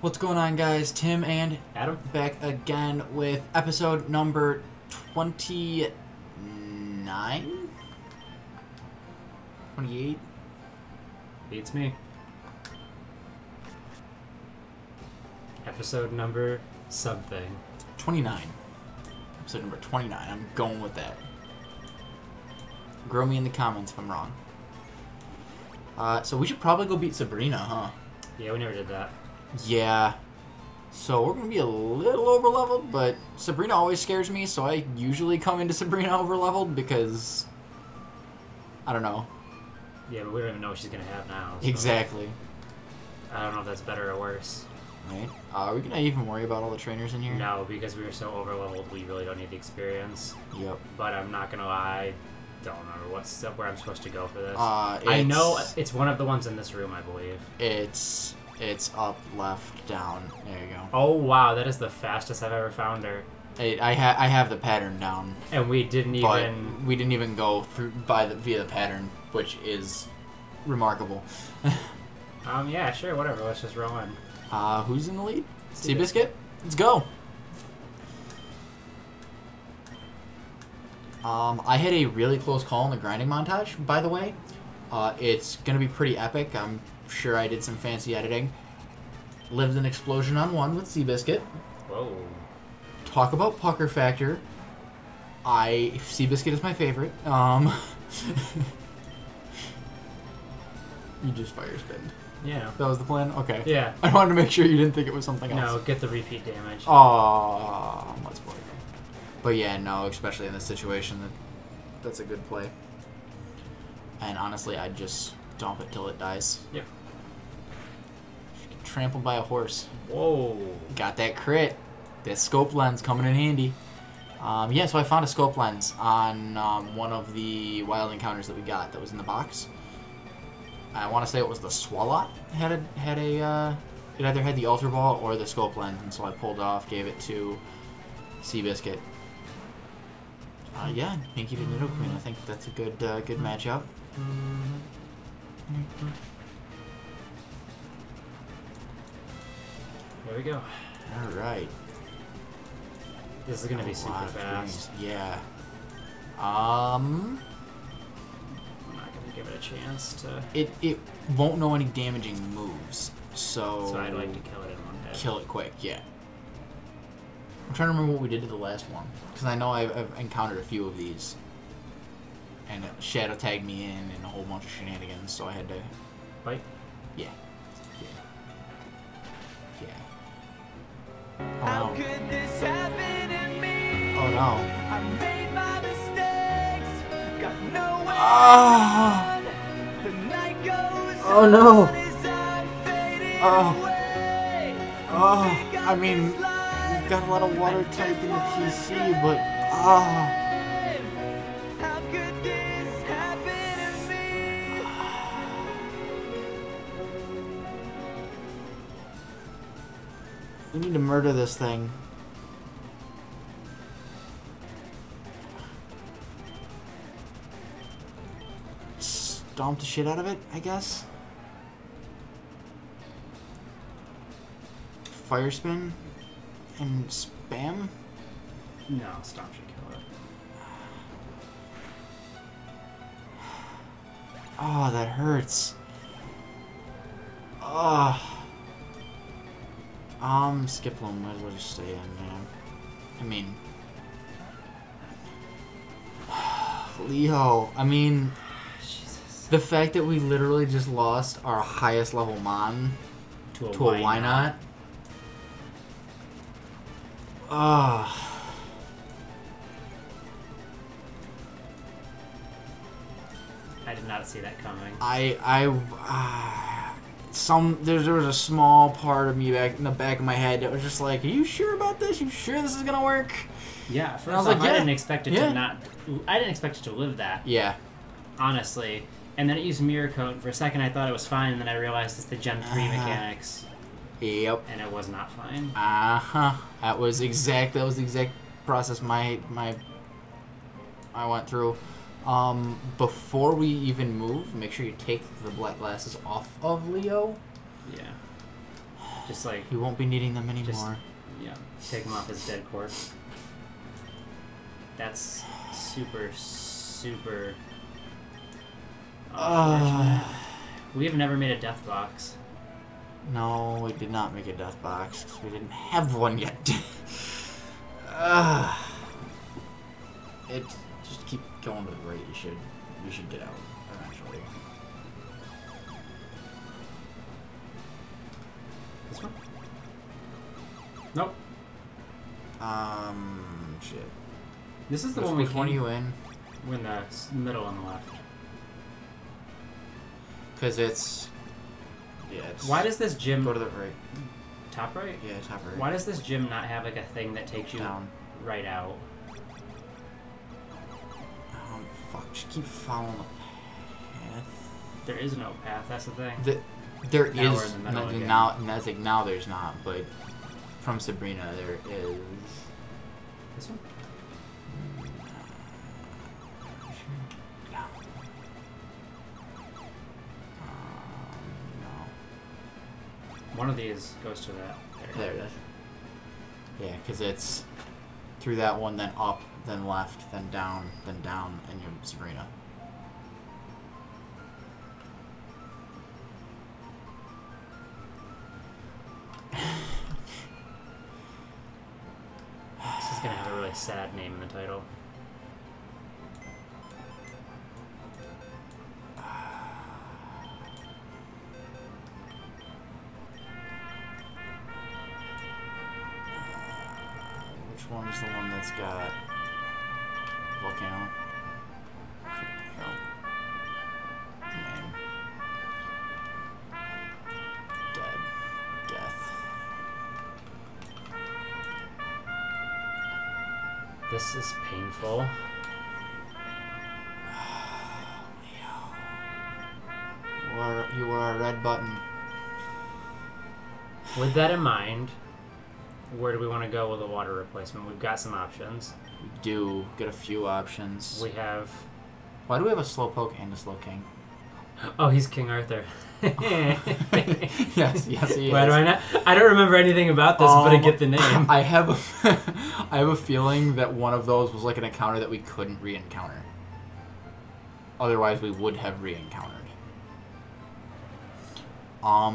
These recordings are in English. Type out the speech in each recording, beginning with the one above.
What's going on, guys? Tim and Adam back again with episode number 29? 28? beats me. Episode number something. 29. Episode number 29. I'm going with that. Grow me in the comments if I'm wrong. So we should probably go beat Sabrina, huh? Yeah, we never did that. Yeah. So we're going to be a little overleveled, but Sabrina always scares me, so I usually come into Sabrina overleveled because, I don't know. Yeah, but we don't even know what she's going to have now. So Exactly. I don't know if that's better or worse. Right? Are we going to even worry about all the trainers in here? No, because we were so overleveled, we really don't need the experience. Yep. But I'm not going to lie, I don't remember where I'm supposed to go for this. I know it's one of the ones in this room, I believe. It's up, left, down. There you go. Oh, wow, that is the fastest I've ever found her. I have the pattern down. And we didn't even... we didn't even go through via the pattern, which is remarkable. Yeah, sure, whatever. Let's just roll in. Who's in the lead? Seabiscuit? Let's go. I had a really close call in the grinding montage, by the way. It's gonna be pretty epic. I'm sure I did some fancy editing. Lived an explosion on one with Seabiscuit. Whoa. Talk about pucker factor. Seabiscuit is my favorite. You just fire spinned. Yeah. That was the plan? Okay. Yeah. I wanted to make sure you didn't think it was something else. No, get the repeat damage. Oh, let's play. But yeah, no, especially in this situation, that's a good play. And honestly, I'd just dump it till it dies. Yep. Trampled by a horse. Whoa. Got that crit. That scope lens coming in handy. Yeah, so I found a scope lens on one of the wild encounters that we got that was in the box. I want to say it was the Swalot it either had the Ultra Ball or the scope lens, and so I pulled it off, gave it to Seabiscuit. Yeah, Pinky to Nidoqueen. I think that's a good matchup. There we go. All right. This is gonna be super fast. Yeah. I'm not gonna give it a chance to. It won't know any damaging moves, so I'd like to kill it in one hit. Kill it quick, yeah. I'm trying to remember what we did to the last one, because I know I've encountered a few of these, and it shadow tagged me in and a whole bunch of shenanigans, so I had to Fight. Yeah. Oh How no. could this happen to me? Oh no. I made my mistakes, got nowhere Ah! to run. The night goes Oh no. on as I'm fading Oh. away. Oh, I mean, we've got a lot of water type in the PC, but How could this happen to me? we need to murder this thing. Stomp the shit out of it, I guess. Fire spin and spam. No, Stomp should kill it. Oh, that hurts. Ugh. Skip them. Might as well just stay in, man. I mean, Leo. I mean, Jesus. the fact that we literally just lost our highest level Mon To a why not? Ah. I did not see that coming. There was a small part of me back in the back of my head that was just like, are you sure about this? You sure this is gonna work? Yeah, first I was off, like, I yeah, didn't expect it yeah. to not. I didn't expect it to live that. Yeah. Honestly. And then it used Mirror Coat. For a second, I thought it was fine, and then I realized it's the Gen 3 mechanics, Yep. and it was not fine. That was the exact process I went through. Before we even move, make sure you take the black glasses off of Leo. Yeah. Just like, He won't be needing them anymore. Just- yeah, take him off his dead corpse. That's super, super. unfortunate. We have never made a death box. No, we did not make a death box because we didn't have one yet. It just keep going to the right. You should get out eventually. This one? Nope. Shit. This is the one we Which one are came- you in? We're in the middle on the left. Because it's... Yeah, it's... Why does this gym... Go to the right. Top right? Yeah, top right. Why does this gym not have like a thing that takes you Down. right out? Fuck. Just keep following the path. There is no path, that's the thing. There Now is... we're in the middle again. Now there's not, but... From Sabrina, there is... This one? No. No. One of these goes to that. There it is. Yeah, because it's through that one, then up, then left, then down, and you're Sabrina. This is gonna have a really sad name in the title. Which one is the one that's got volcano? No. Name. Dead. Death. This is painful. You were a red button. With that in mind, where do we want to go with a water replacement? We've got some options. We do get a few options. We have... Why do we have a Slowpoke and a Slowking? Oh, he's King Arthur. yes, he is. Why do I not? I don't remember anything about this, but I get the name. I have a feeling that one of those was like an encounter that we couldn't re-encounter. Otherwise, we would have re-encountered. I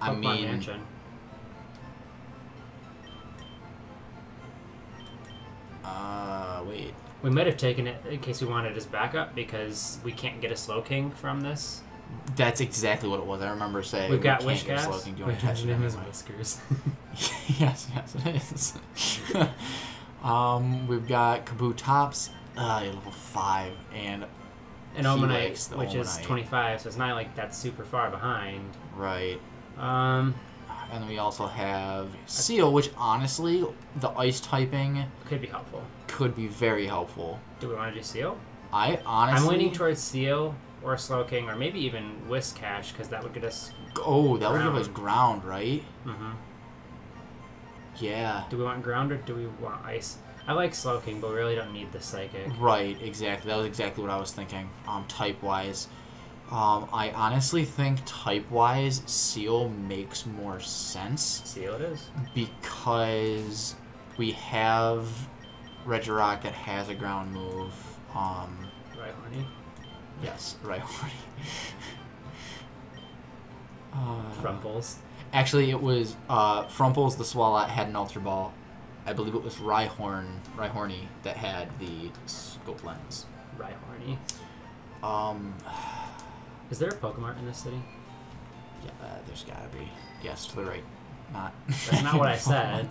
Pokemon mean, Mansion. wait. We might have taken it in case we wanted as backup because we can't get a Slowking from this. That's exactly what it was. I remember saying We've got we can't get a Wishcast. Slowking. Do you want to catch it name is anyway? Whiskers. yes, it is. We've got Kabutops, level 5, and And Helix, Omanite, the which is Omanite. 25, so it's not like that's super far behind. Right. Um, And we also have Seal, which honestly, the ice typing could be helpful. could be very helpful. Do we want to do Seal? I honestly... I'm leaning towards Seal or Slowking, or maybe even Whiskash, because that would get us... Oh, that would give us ground, right? Mm-hmm. Yeah. Do we want ground or do we want ice? I like Slowking, but we really don't need the Psychic. Right, exactly. That was exactly what I was thinking, type-wise. I honestly think type-wise, Seal makes more sense. Seal it is. Because we have Regirock that has a ground move. Right, honey. Yes, right. Frumples. Actually, it was Frumples the Swalot had an Ultra Ball, I believe it was Rhyhorny that had the scope lens. Rhyhorny. Um, Is there a Pokemon in this city? yeah, there's gotta be. Yes, to the right. Not. That's not what I said.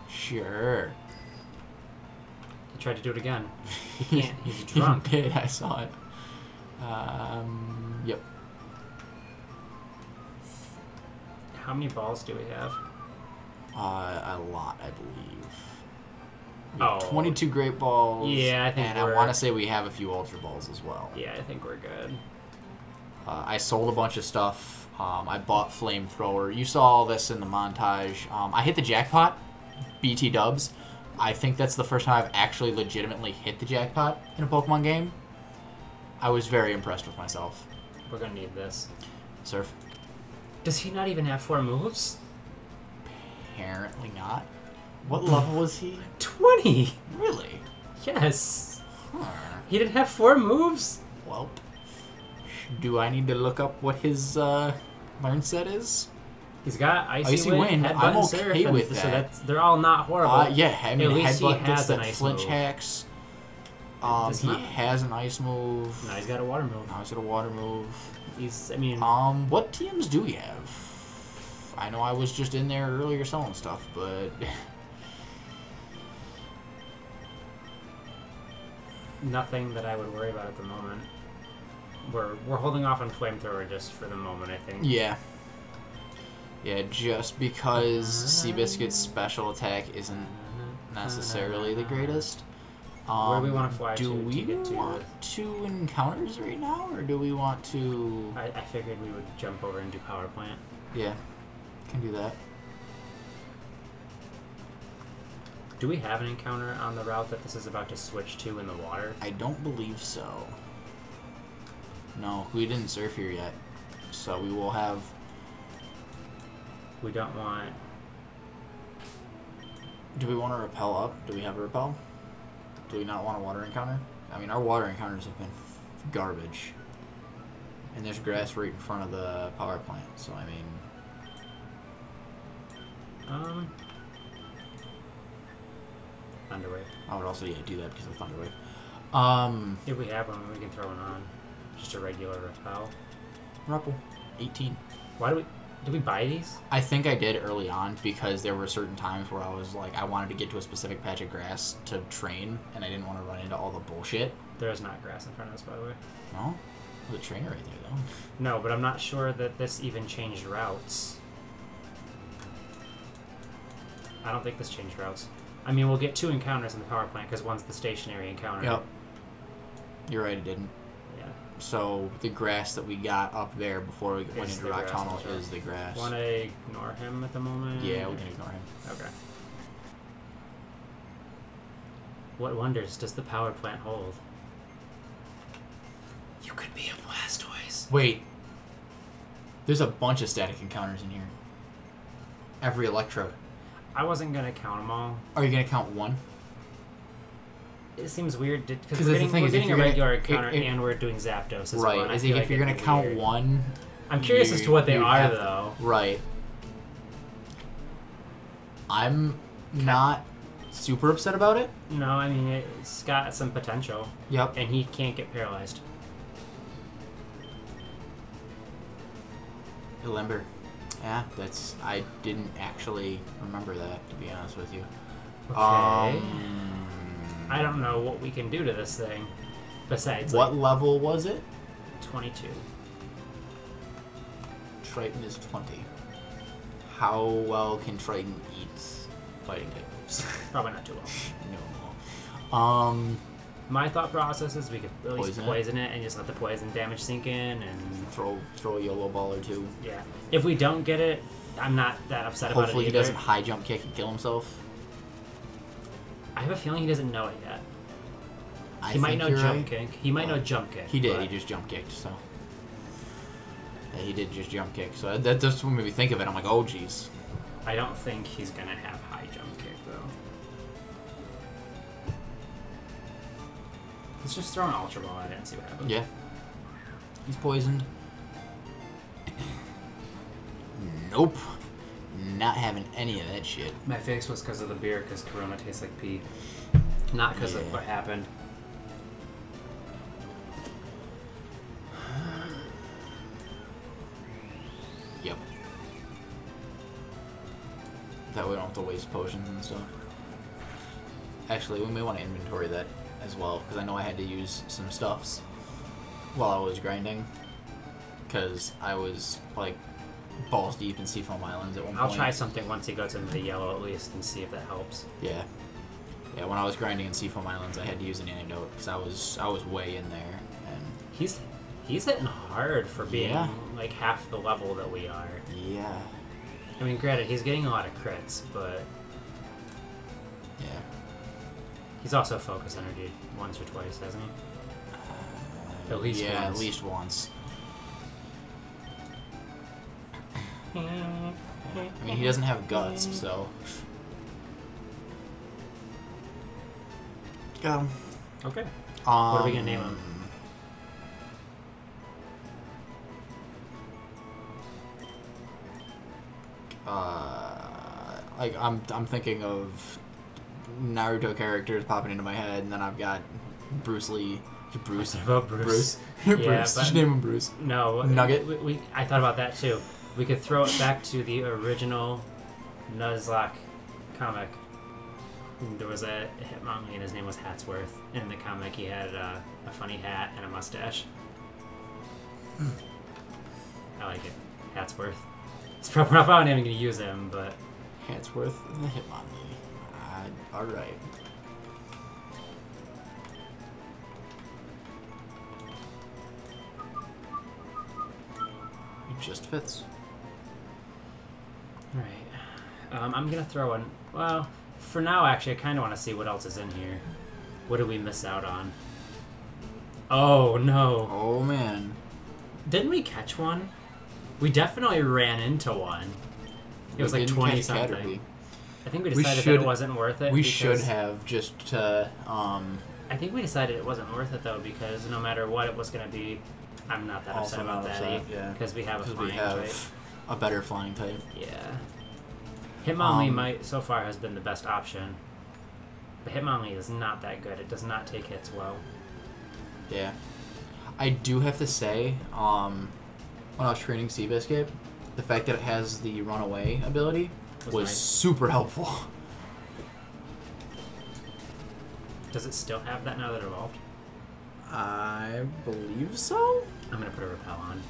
Sure. He tried to do it again. He can't. He's drunk. He did. I saw it. Yep. How many balls do we have? A lot, I believe. We Oh. have 22 Great Balls. Yeah, I think and we're... I want to say we have a few Ultra Balls as well. Yeah, I think we're good. I sold a bunch of stuff. I bought Flamethrower. You saw all this in the montage. I hit the jackpot. BT dubs. I think that's the first time I've actually legitimately hit the jackpot in a Pokemon game. I was very impressed with myself. We're gonna need this. Surf. Does he not even have 4 moves? Apparently not. What level was he? 20! Really? Yes! Huh. He didn't have 4 moves? Well, do I need to look up what his learn set is? He's got Icy Wind. Headbutt, I'm and okay Surf, with and that. So they're all not horrible. Yeah, I mean, At least he Headbutt gets has an that ice flinch move. hacks. Does He not. has an ice move. Now he's got a water move. Now he's got a water move. He's, I mean... What TMs do we have? I know I was just in there earlier selling stuff, but... Nothing that I would worry about at the moment. We're holding off on Flamethrower just for the moment, I think. yeah. Yeah, just because Seabiscuit's special attack isn't necessarily the greatest. Where do we want to fly do to we get to? want to encounters right now, or do we want to... I figured we would jump over and do Power Plant. Yeah, can do that. Do we have an encounter on the route that this is about to switch to in the water? I don't believe so. No, we didn't surf here yet. So we will have... We don't want... Do we want to repel up? Do we have a repel? Do we not want a water encounter? I mean, our water encounters have been garbage. And there's grass right in front of the power plant, so I mean... Thunderwave. I would also, yeah, do that because of Thunderwave. If we have one, we can throw one on. Just a regular repel. Repel. 18. Why do we buy these? I think I did early on because there were certain times where I was like, I wanted to get to a specific patch of grass to train, and I didn't want to run into all the bullshit. There is not grass in front of us, by the way. No? There's a trainer right there, though. No, but I'm not sure that this even changed routes. I don't think this changed routes. I mean, we'll get 2 encounters in the power plant because one's the stationary encounter. Yep. You're right, it didn't. Yeah. So the grass that we got up there before we went Is into the Rock grass, Tunnel that's right. is the grass. Want to ignore him at the moment? Yeah, we can ignore him. Okay. What wonders does the power plant hold? You could be a Blastoise. Wait. There's a bunch of static encounters in here. Every electrode. I wasn't gonna count them all. Are you going to count one? It seems weird because 'Cause we're the getting, thing we're is, if getting a you're gonna- regular encounter it- and we're doing Zapdos as well. Right. and I Is feel if like you're going it'd to be count weird. one... I'm curious as to what they you are, have- though. Right. I'm not super upset about it. No, I mean, it's got some potential. Yep. And he can't get paralyzed. Limber. Yeah, that's... I didn't actually remember that, to be honest with you. Okay. I don't know what we can do to this thing. Besides, What level was it? 22. Triton is 20. How well can Triton eat fighting types? Probably not too well. No. My thought process is we could at least Poison it? poison it and just let the poison damage sink in, and Throw a YOLO ball or two. yeah. If we don't get it, I'm not that upset about it Hopefully he either. doesn't high jump kick and kill himself. I have a feeling he doesn't know it yet. I He might think know you're jump right. kick. He might know Well, jump kick. He did. but He just jump kicked. So yeah, he did just jump kick. So that just when we think of it, I'm like, oh jeez. I don't think he's gonna have high jump kick though. Let's just throw an Ultra Ball at it and see what happens. Yeah. He's poisoned. Nope. not having any of that shit. My face was because of the beer, because Corona tastes like pee. Not because of what happened. Yep. That way we don't have to waste potions and stuff. Actually, we may want to inventory that as well, because I know I had to use some stuffs while I was grinding. Because I was, like, balls deep in Seafoam Islands at one point. I'll try something once he goes into the yellow at least and see if that helps. Yeah. Yeah, when I was grinding in Seafoam Islands, I had to use an antidote because I was way in there. And He's hitting hard for being, like, half the level that we are. yeah. I mean, granted, he's getting a lot of crits, but Yeah. he's also focus energy once or twice, hasn't he? At least yeah, once. at least once. I mean, he doesn't have guts, so. Got him. Okay. What are we gonna name him? Like I'm thinking of Naruto characters popping into my head, and then I've got Bruce Lee. Bruce. About Bruce. Bruce. Yeah, Bruce. but- Just name him Bruce. No. Nugget? I thought about that too. We could throw it back to the original Nuzlock comic. There was a Hitmonlee and his name was Hatsworth. In the comic he had a funny hat and a mustache. I like it. Hatsworth. It's probably not even going to use him, but... Hatsworth and the Hitmonlee. Alright. It just fits. Alright. I'm going to throw in... Well, for now, actually, I kind of want to see what else is in here. What did we miss out on? Oh, no. Oh man. Didn't we catch one? We definitely ran into one. It was We like didn't 20 catch something. Caterpie. I think we We decided should- that it wasn't worth it. We because- should have just to I think we decided it wasn't worth it though, because no matter what it was going to be, I'm not that also upset about not that. upset, yeah. Because we have a because we flying have type. a better flying type. Yeah. Hitmonlee might so far has been the best option. But Hitmonlee is not that good. It does not take hits well. Yeah. I do have to say, when I was training Seabiscuit, the fact that it has the runaway ability was nice. super helpful. Does it still have that now that it evolved? I believe so. I'm going to put a repel on.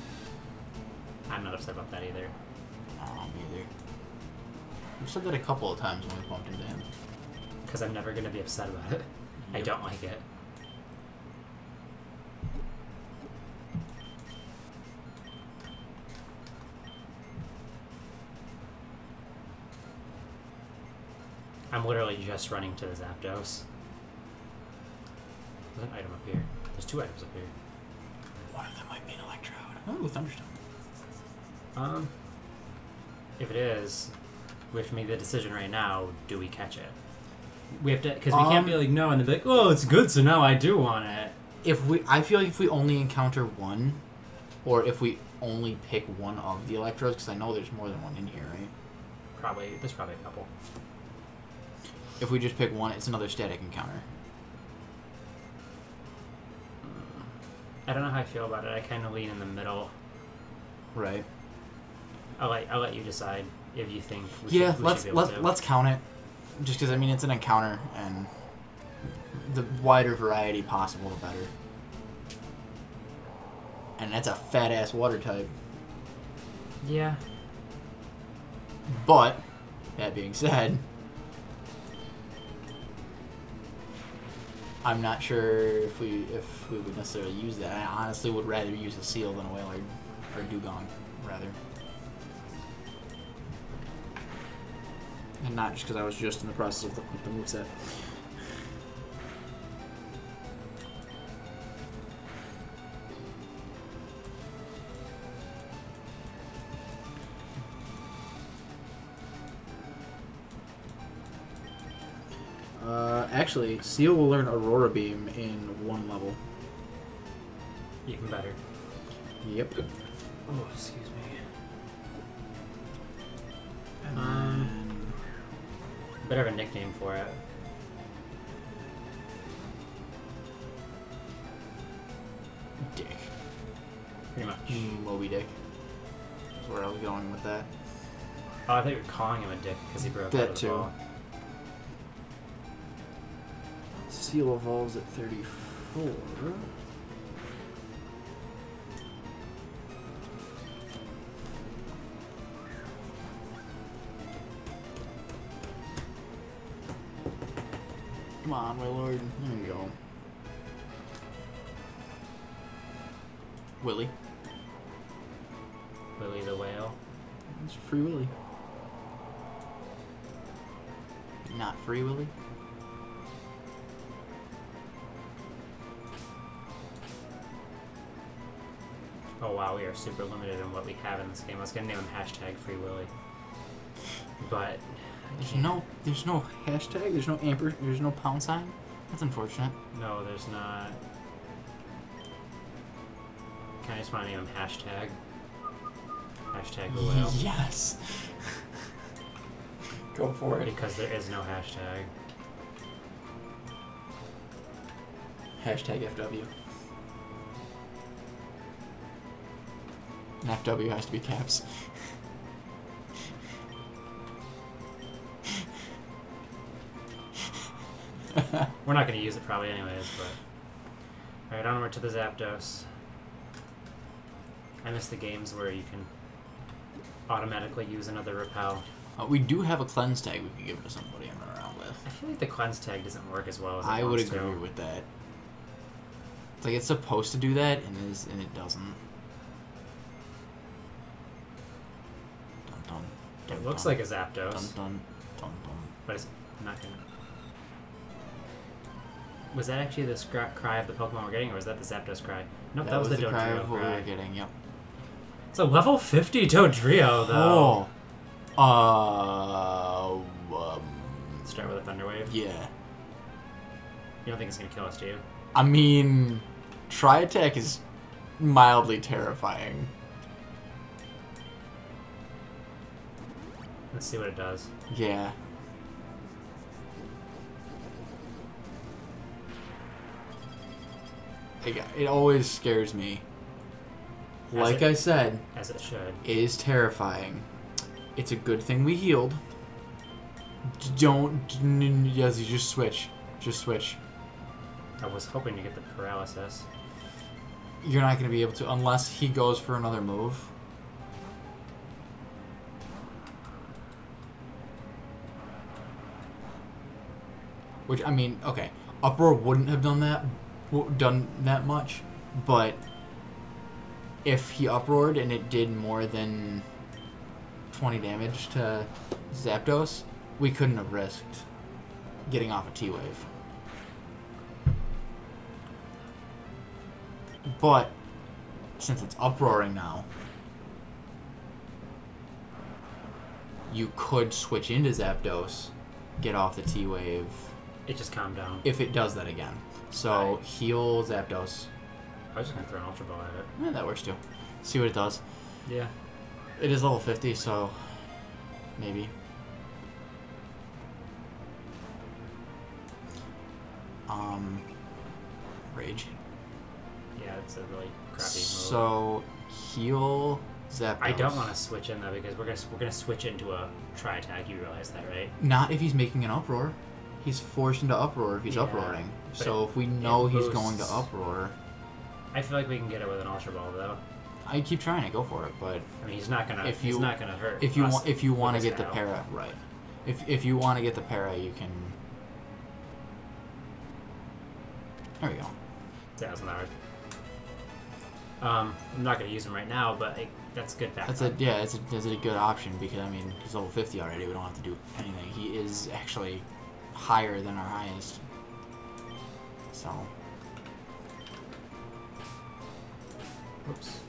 I'm not upset about that either. Me either. We've said that a couple of times when we bumped into him. Because I'm never going to be upset about it. I Yep. don't like it. I'm literally just running to the Zapdos. There's an item up here. There's two items up here. One of them might be an Electrode. Oh, Thunderstone. If it is, we have to make the decision right now. Do we catch it? We have to, because we can't be like no, and then be like, oh, it's good, so now I do want it. I feel like if we only encounter one, or if we only pick one of the Electrodes, because I know there's more than one in here, right? There's probably a couple. If we just pick one, it's another static encounter. I don't know how I feel about it. I kind of lean in the middle. Right. I'll let you decide if you think we Yeah, should, let's be able to. let's count it. Just because I mean it's an encounter, and the wider variety possible, the better. And that's a fat ass water type. Yeah. But that being said, I'm not sure if we would necessarily use that. I honestly would rather use a seal than a whale or dugong, rather. And not just because I was just in the process of looking at the moveset. Actually, Seal will learn Aurora Beam in one level. Even better. Yep. Oh, excuse me. Better have a nickname for it. Dick. Pretty much. Moby Dick. That's where I was going with that. Oh, I thought you were calling him a dick because he broke out That of the too. ball. Seal evolves at 34. Come on, my lord. There you go. Willie. Willie the whale. It's Free Willy. Not Free Willy. Oh wow, we are super limited in what we have in this game. I was gonna name him hashtag Free Willy, but There's no hashtag. There's no There's no pound sign. That's unfortunate. no, there's not. Can I just want to name him hashtag? Hashtag the whale. Yes. Go for it. Because there is no hashtag. Hashtag FW. And FW has to be caps. We're not going to use it probably anyways, but... Alright, onward to the Zapdos. I miss the games where you can automatically use another repel. We do have a cleanse tag we could give to somebody and run around with. I feel like the cleanse tag doesn't work as well as it I would wants agree to. with that. It's like it's supposed to do that, and it doesn't. Dun, dun, dun, It looks dun, like a Zapdos, dun, dun, dun, dun. but it's not gonna... Was that actually the cry of the Pokemon we're getting, or was that the Zapdos cry? Nope, that was the cry Dodrio of what we cry. were getting. Yep. It's a level 50 Dodrio, though. Oh. Start with a Thunder Wave. Yeah. You don't think it's gonna kill us, do you? I mean, Tri-Attack is mildly terrifying. Let's see what it does. Yeah. It always scares me. Like I said, As it should. it is terrifying. It's a good thing we healed. Yes, you just switch. Just switch. I was hoping to get the paralysis. You're not going to be able to unless he goes for another move. Which, I mean, okay. Uproar wouldn't have done that much, but if he uproared and it did more than 20 damage to Zapdos, we couldn't have risked getting off a T-Wave. But since it's uproaring now, you could switch into Zapdos, get off the T-Wave. It just calmed down. If it does that again. So, Right. heal Zapdos. I was just gonna throw an Ultra Ball at it. Yeah, that works too. See what it does. Yeah. It is level 50, so maybe. Rage. Yeah, it's a really crappy move. So, heal Zapdos. I don't want to switch in though because we're gonna switch into a Tri-Attack. You realize that, right? Not if he's making an uproar. He's forced into uproar if he's Yeah, uproaring. but So if we know he's boosts- going to uproar, I feel like we can get it with an Ultra Ball though. I keep trying to go for it, but I mean, he's not gonna. If he's you- not gonna hurt. if you us want to with get his the style. para, right? If you want to get the para, you can. There we go. Yeah, that's not hard. I'm not gonna use him right now, but that's good backup. That's a good option because I mean he's level 50 already. We don't have to do anything. He is actually higher than our highest. So. Oops.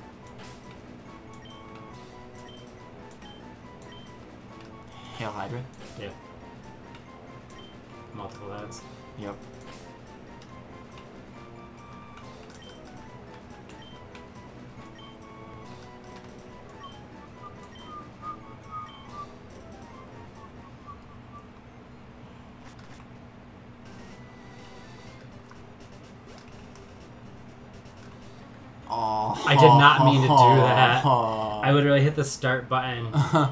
Hail Hydra. Yeah. Multiple heads. Yep. I did not mean to do that. I literally hit the start button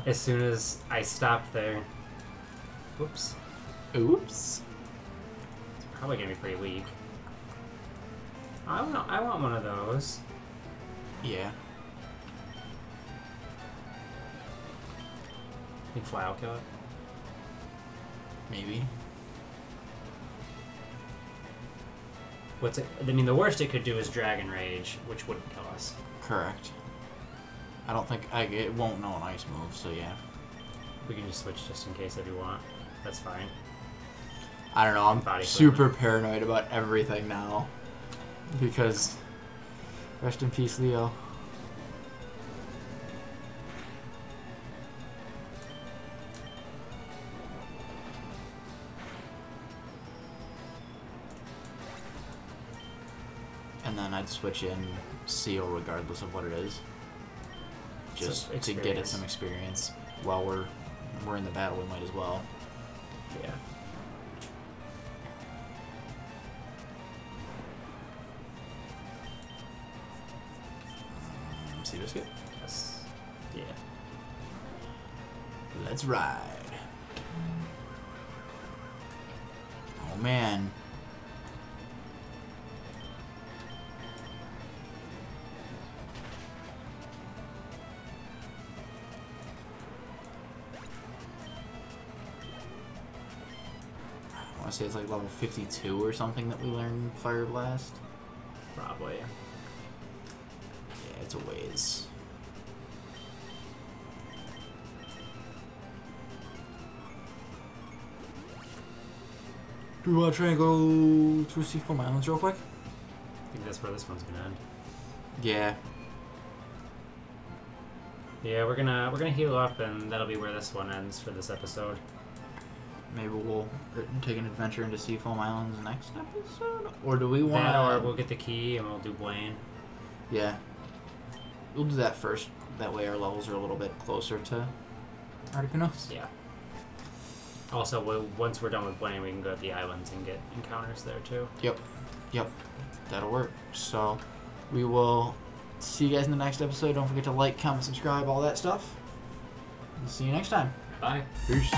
as soon as I stopped there. Whoops. Oops. It's probably gonna be pretty weak. I want one of those. Yeah. Think fly will kill it? Maybe. What's it? I mean, the worst it could do is Dragon Rage, which wouldn't kill us. Correct. I don't think it won't know an ice move, so yeah. We can just switch just in case if you want. That's fine. I don't know. I'm Body super paranoid about everything now because rest in peace, Leo. And then I'd switch in Seal regardless of what it is, just to get it some experience. While we're in the battle, we might as well. Yeah. Sea Biscuit. Yes. Yeah. Let's ride. Oh man. I want to say it's like level 52 or something that we learned Fire Blast. Probably. Yeah, it's a ways. Do we want to try and go through Seafoam Islands real quick? I think that's where this one's gonna end. Yeah. Yeah, we're gonna heal up, and that'll be where this one ends for this episode. Maybe we'll take an adventure into Seafoam Islands next episode? Or do we want That, or we'll get the key and we'll do Blaine. Yeah. We'll do that first. That way our levels are a little bit closer to Articunos. Yeah. Also, once we're done with Blaine, we can go to the islands and get encounters there too. Yep. Yep. That'll work. So, we will see you guys in the next episode. Don't forget to like, comment, subscribe, all that stuff. We'll see you next time. Bye. Peace.